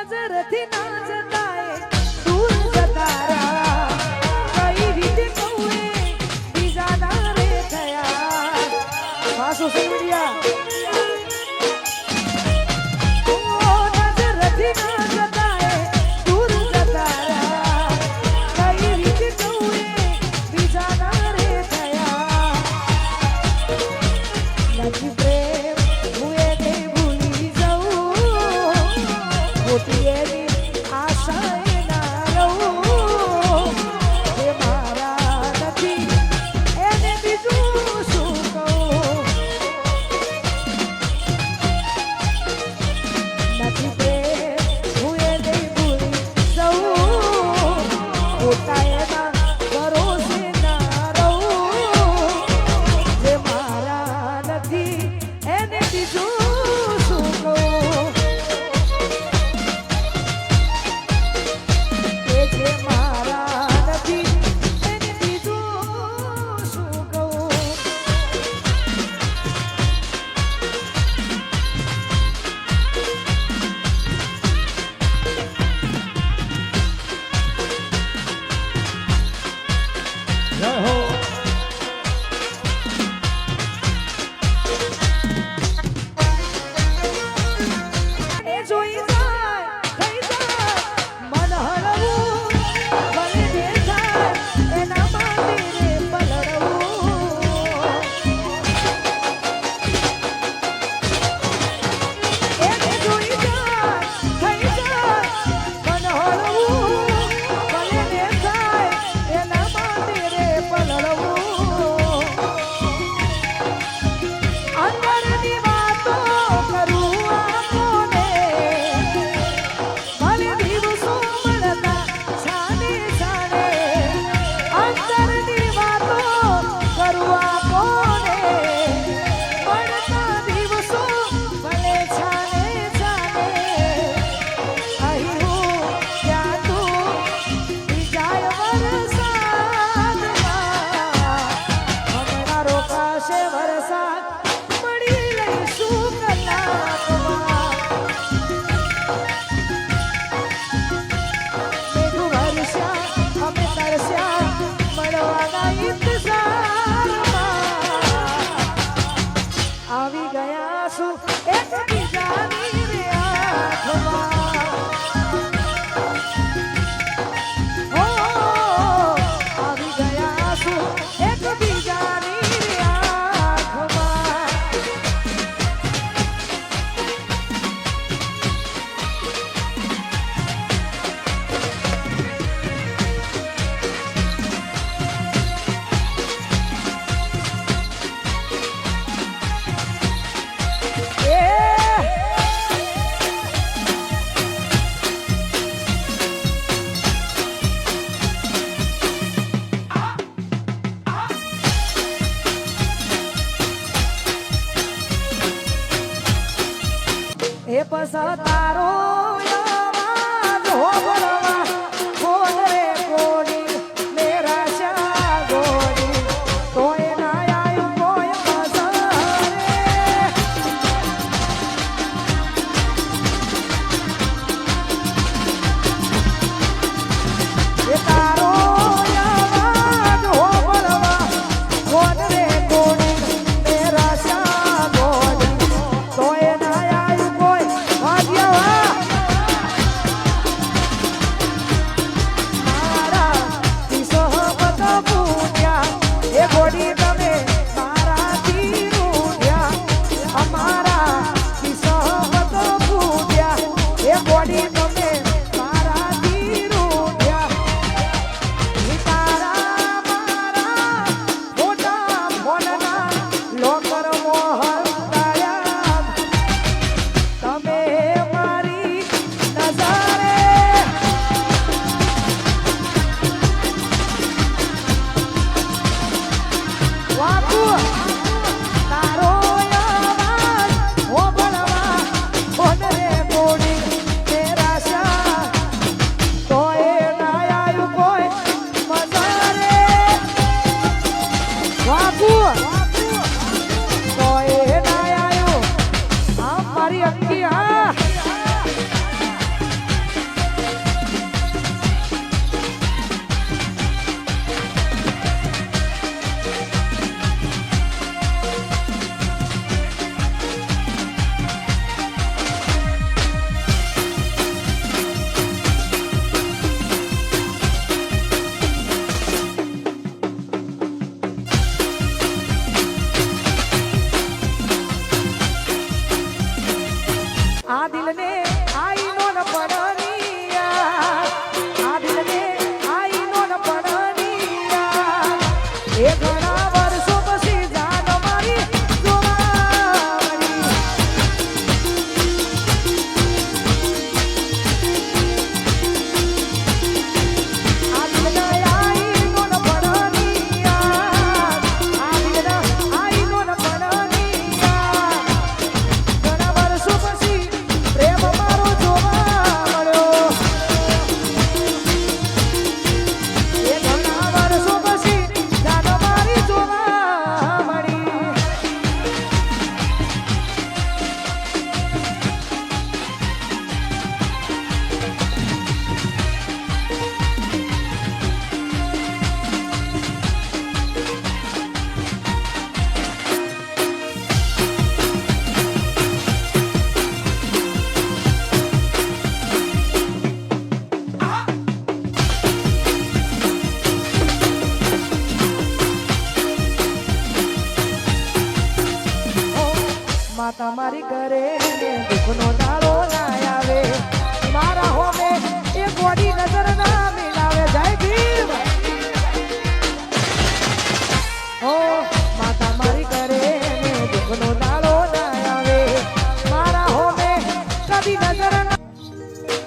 નજરથી ના જતાય દૂર જતા રહ્યા કઈ રીતે કહું બીજા ના રે થયા સોશિયલ મીડિયા એ પસા તારો આવાજ હોબળવા કોણ રે કોડી મેરા શા ગોડી તોય ના આયું કોઈ પસા રે એ તારો આવાજ હોબળવા કોણ રે કોડી મેરા શા ગોડી તોય ના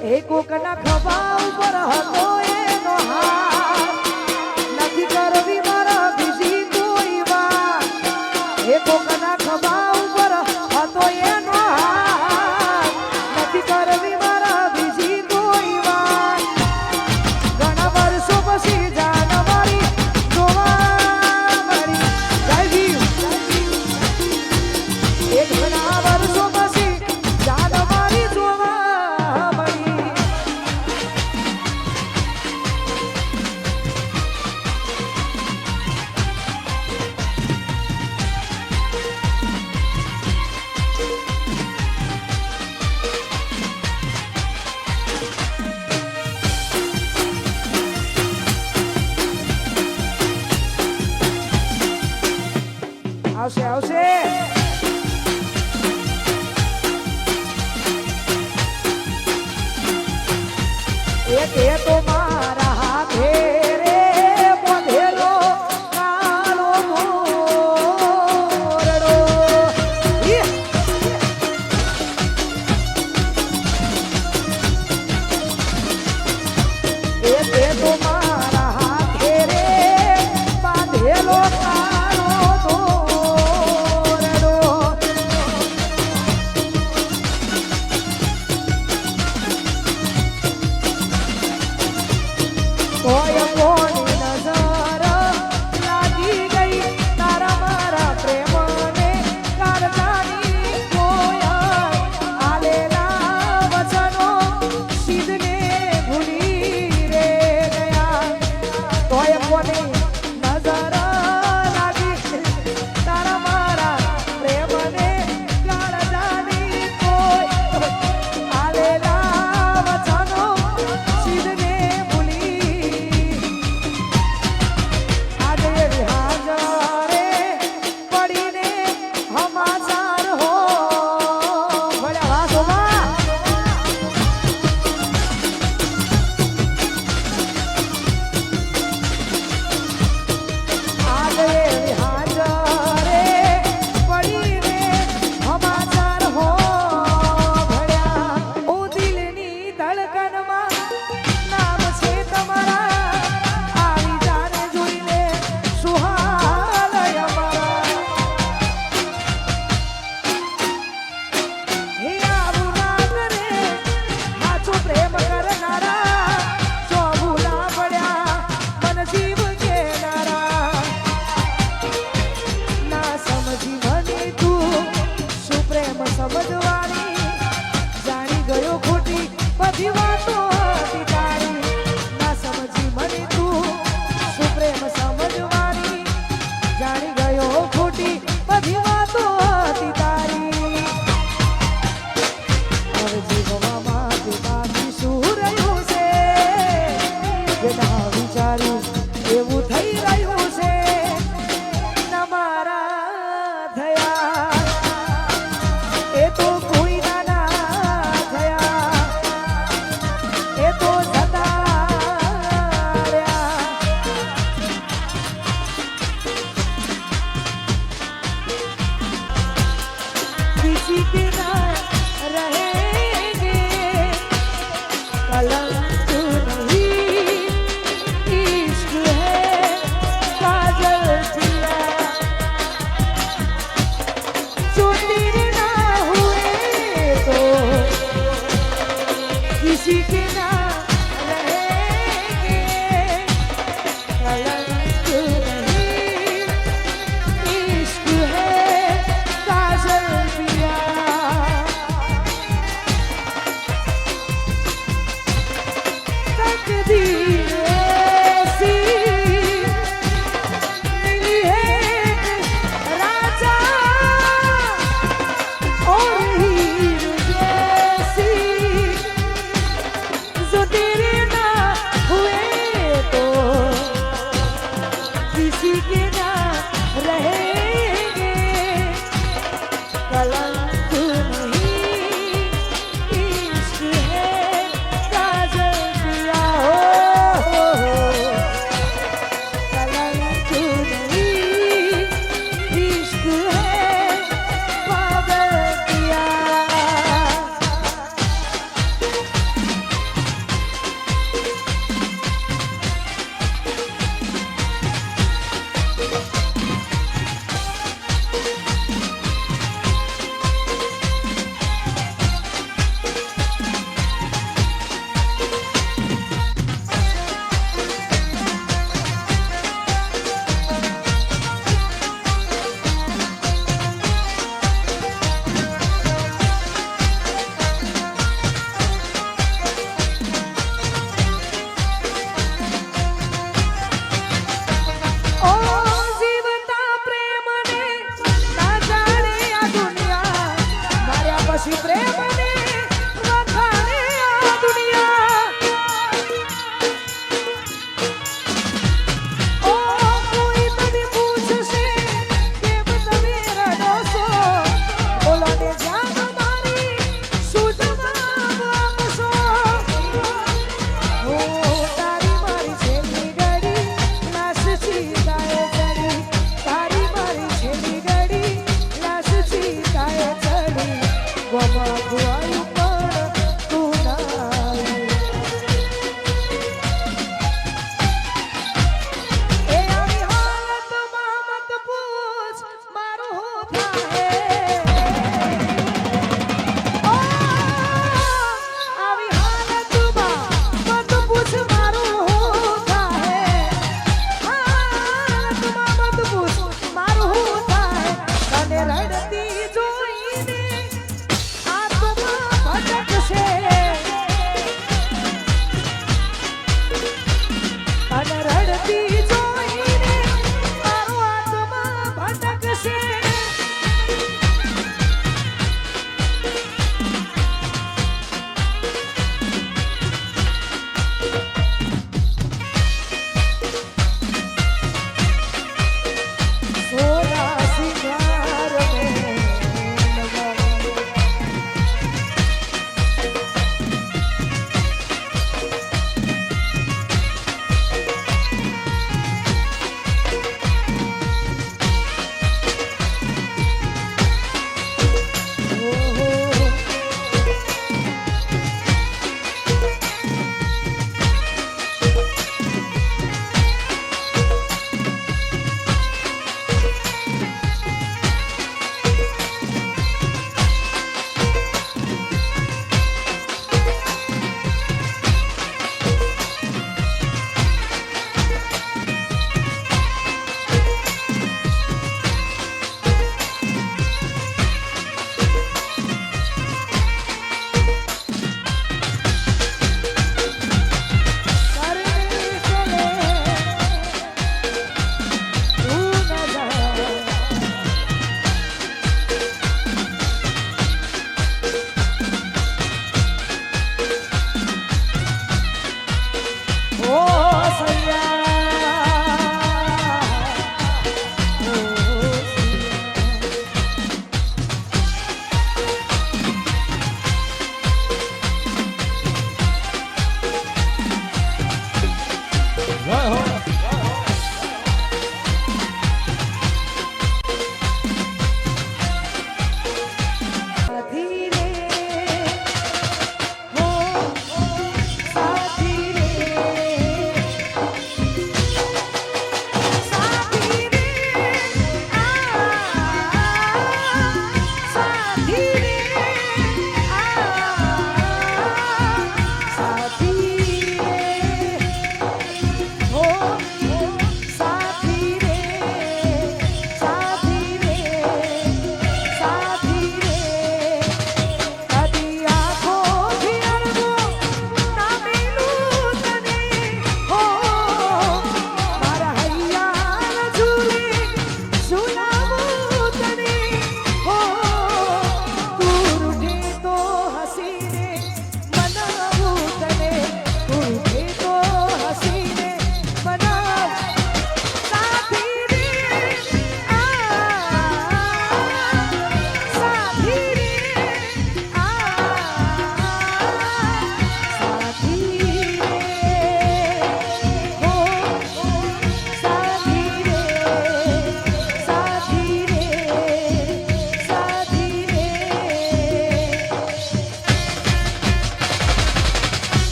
એ કોકના ખભા ઉપર હતો એનો હાથ નથી કરવી મારા બીજી કોઈ વાત એ કોકના ખભા ઉપર હતો એનો હાથ નથી કરવી મારા બીજી કોઈ વાત ઘણા વર્ષો પછી જાનવારી જોવા મળી એ ઘણા વર્ષો પછી જાનવારી જોવા મળી આવશે આવશે એ તો મારા હાથે રે બોધેલો કાળો મોરડો એ તો મારા હાથે રે બાંધેલો કાળો મોરડો કોઈ કોની નજર લાગી ગઈ તારા મારા પ્રેમને કારજાની કોઈ આલેલા વચનો સીધને ભૂલી રે ગયા કોઈ કોની નજર લાગી તારા મારા પ્રેમને કારજાની કોઈ આલેલા વચનો સીધને ભૂલી આજે હાજરે પડીને હમાચાર હો ભળ્યા વાસોમાં આજે હાજરે પડીને હમાચાર હો ભળ્યા ઓ દિલની ધડકનમાં નામ છે તમારા આવી જાને જોઈને સુહાલય અમારા હે આવું ના કરે સાચો પ્રેમ કરનારા જો ભૂલા પડ્યા મન જીવ કેનારા ના સમજી મને તું શું પ્રેમ સમજવાની જાણી ગયો ખોટી બધી વાતો હતી તારી ના સમજી મને તું શું પ્રેમ સમજવાની જાણી ગયો ખોટી બધી વાતો હતી તારી હવે જીવવા માટે બાકી શું રહ્યું છે જે ના વિચાર્યું એવું થઈ રહ્યું છે ના મારા થયા એ તો કોઈ ના થયા એ તો જતા રહ્યા किसी के ना रहेंगे कलंक नहीं इश्क है काजल जिया जो तेरे ना हुए तो किसी के ना रहेंगे कलंक नहीं इश्क है काजल जिया तकदीर ऐसी मिली है राजा और हीर जैसी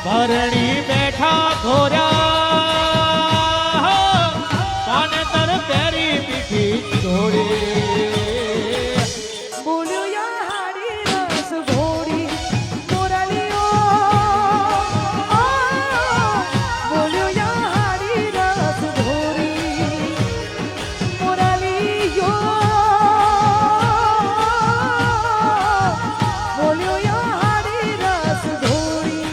પરણી બેઠા ઘોર્યા પાનેતર પહેરી મીઠી જોડી બોલ્યો યા હાડી રસ ઘોડી મોરલીઓ બોલ્યો યા હાડી રસ ઘોડી મોરલીઓ બોલ્યો યા હાડી રસ ઘોડી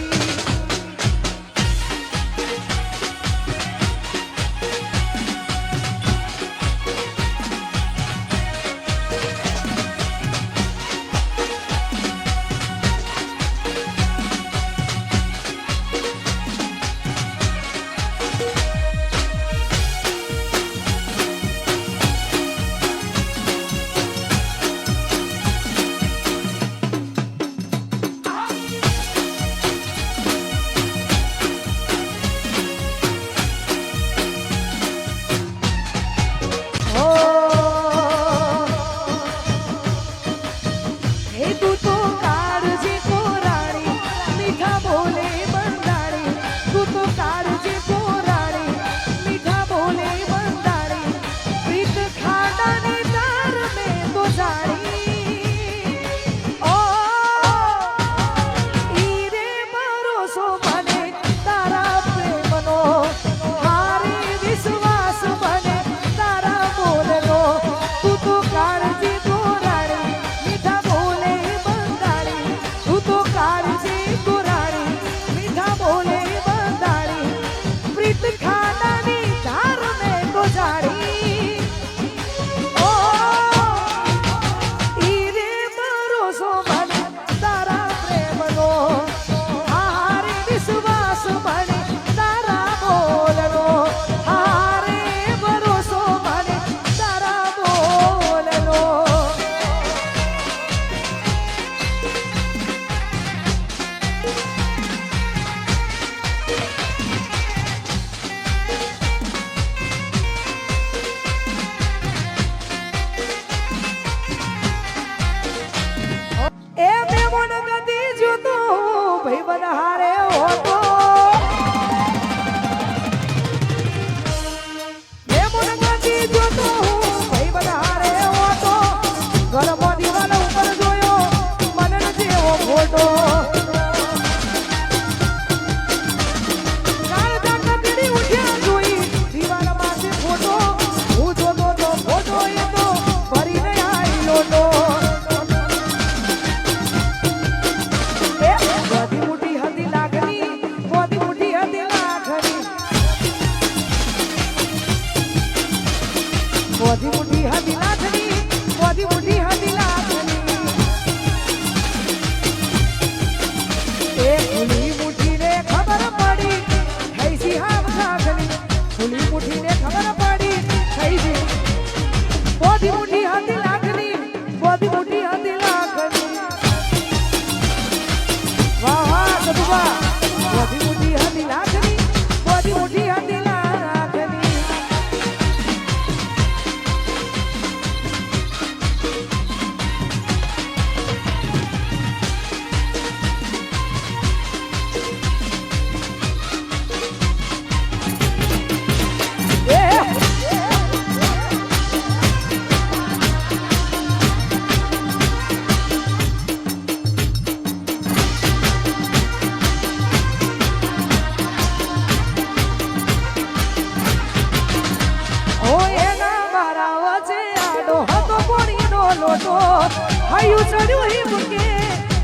હૈયું ચડ્યું હિમ કે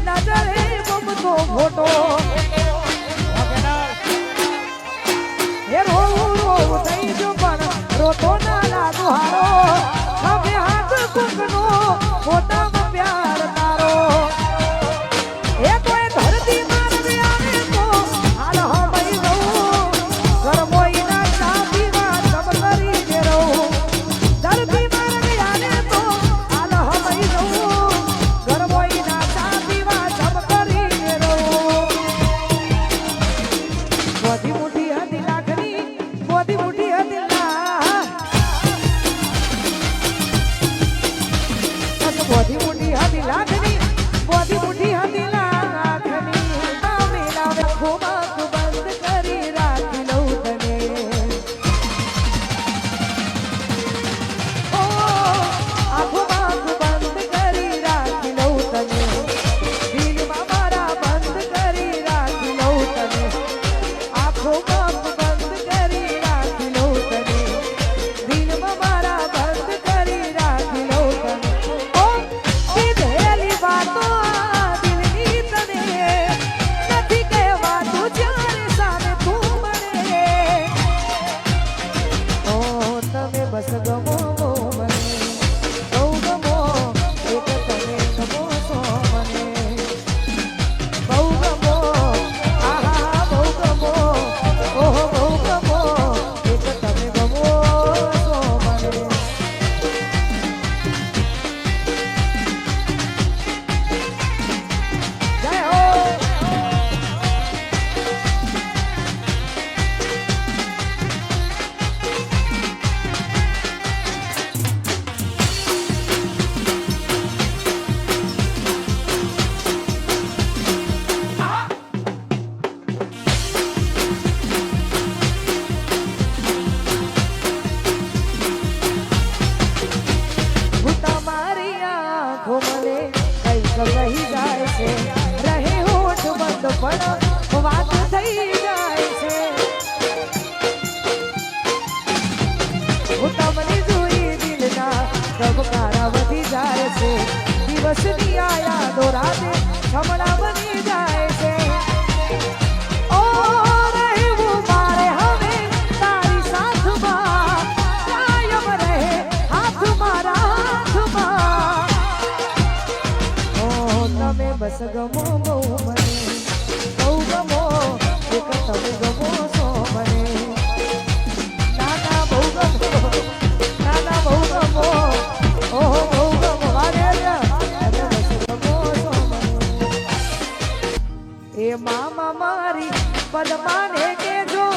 નજરે મમતો ફોટો હે રોવું રોવું થઈ જો પણ રોતો ના લાગુ હારો હવે હાથ કુકનો મોટામાં પ્યાર તારો એ કોઈ ધરતી મારવે આવે તો હાલ હમઈ રહું ગરમોઈ ના ચાંદીમાં સબ કરી જે રહું ધરતી મારવે આવે તો હાલ હમઈ રહું ગરમોઈ ના ચાંદીમાં સબ કરી જે રહું બધી મોટી હતી લાખની બધી મોટી હતી બધી મોટી હતી લાખની બધી મોટી હતી લાખની મેલાવે ખૂબ બંધ કરી રાખી લઉં તને ઓ આખો બંધ કરી રાખી લઉં તને દિલમાં મારા બંધ કરી રાખી લઉં તને આખો બંધ કરી રાખી લઉં તને દિલમાં મારા બંધ કરી રાખી લઉં તને ઓ કીધેલી વાતો આ દિલની તને નથી કહેવાતું જ્યારે સામે તું મળે ઓ તમે બસ ગમો મને બહુ ગમો એક તમે ગમો છો મને બહુ ગમો આહા બહુ ગમો ઓહો બહુ ગમો એક તમે ગમો છો મને જય હો હું તમારી આંખો મને કઈક કહી જાય છે રહે હોઠ બંધ પણ વાત થઈ જાય છે હું તમને જોઈ દિલના ધબકારા વધી જાય છે દિવસની આ યાદો રાતે હમણાં બની જાય છે ઓ રહેવું મારે હવે તારી સાથમાં કાયમ રહે હાથ મારા હાથમાં ઓ તમે બસ ગમો બહુ મને બહુ ગમો એક તમે ગમો છો મને નાના બહુ ગમો નાના બહુ ગમો ઓહો બહુ ગમો વારે તમે બસ ગમો છો મને એ મામા મારી પદમાને કેજો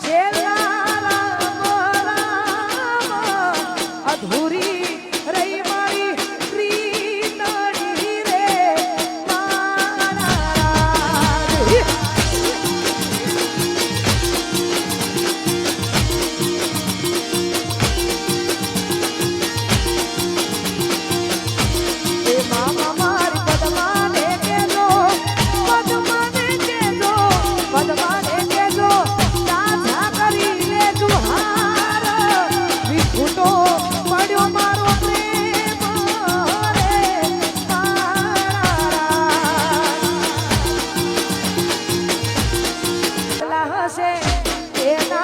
છેલ્લા રામ રામ અધૂરી રહી મારી પ્રીતની રે મારા એ મામા મારી પદમાને કેજો પદમાને કેજો પદમાને કેજો સાજા કરી લે જુહાર વિખૂટો પડ્યો મારો પ્રેમ રે મારા હશે એના